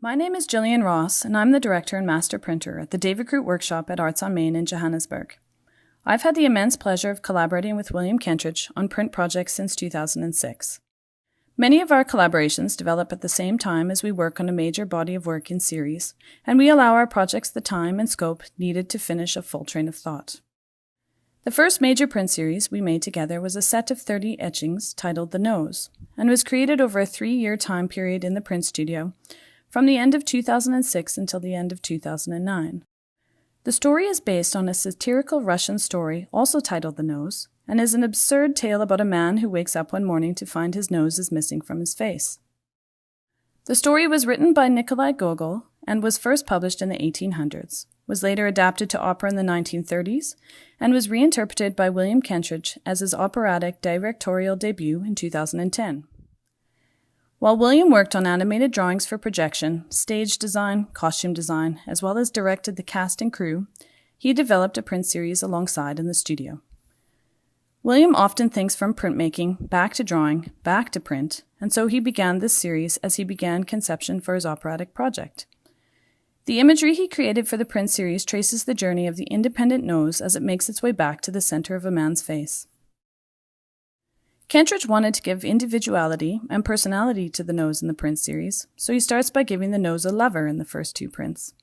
My name is Jillian Ross, and I'm the director and master printer at the David Krut Workshop at Arts on Main in Johannesburg. I've had the immense pleasure of collaborating with William Kentridge on print projects since 2006. Many of our collaborations develop at the same time as we work on a major body of work in series, and we allow our projects the time and scope needed to finish a full train of thought. The first major print series we made together was a set of 30 etchings titled The Nose, and was created over a 3-year time period in the print studio, from the end of 2006 until the end of 2009. The story is based on a satirical Russian story also titled The Nose, and is an absurd tale about a man who wakes up one morning to find his nose is missing from his face. The story was written by Nikolai Gogol and was first published in the 1800s, was later adapted to opera in the 1930s, and was reinterpreted by William Kentridge as his operatic directorial debut in 2010. While William worked on animated drawings for projection, stage design, costume design, as well as directed the cast and crew, he developed a print series alongside in the studio. William often thinks from printmaking, back to drawing, back to print, and so he began this series as he began conception for his operatic project. The imagery he created for the print series traces the journey of the independent nose as it makes its way back to the center of a man's face. Kentridge wanted to give individuality and personality to the nose in the print series, so he starts by giving the nose a lover in the first 2 prints.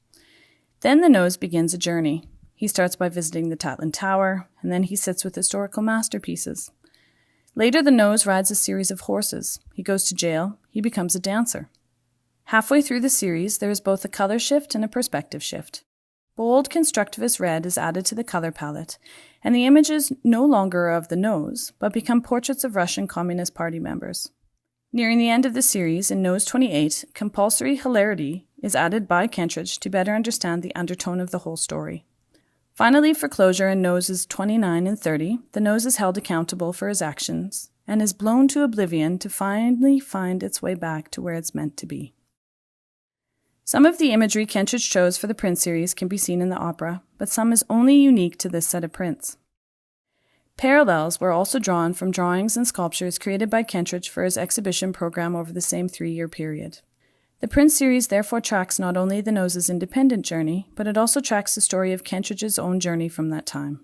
Then the nose begins a journey. He starts by visiting the Tatlin Tower, and then he sits with historical masterpieces. Later, the nose rides a series of horses. He goes to jail. He becomes a dancer. Halfway through the series, there is both a color shift and a perspective shift. Bold constructivist red is added to the color palette, and the images no longer are of the nose, but become portraits of Russian Communist Party members. Nearing the end of the series, in Nose 28, compulsory hilarity is added by Kentridge to better understand the undertone of the whole story. Finally, for closure in Noses 29 and 30, the nose is held accountable for his actions and is blown to oblivion to finally find its way back to where it's meant to be. Some of the imagery Kentridge chose for the print series can be seen in the opera, but some is only unique to this set of prints. Parallels were also drawn from drawings and sculptures created by Kentridge for his exhibition program over the same 3-year period. The print series therefore tracks not only the nose's independent journey, but it also tracks the story of Kentridge's own journey from that time.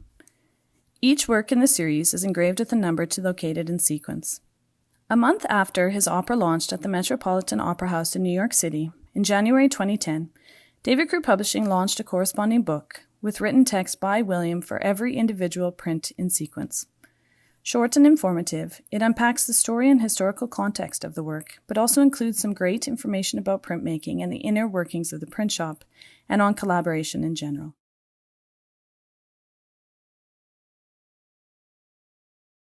Each work in the series is engraved with a number to locate it in sequence. A month after his opera launched at the Metropolitan Opera House in New York City, in January 2010, David Krut Publishing launched a corresponding book with written text by William for every individual print in sequence. Short and informative, it unpacks the story and historical context of the work, but also includes some great information about printmaking and the inner workings of the print shop, and on collaboration in general.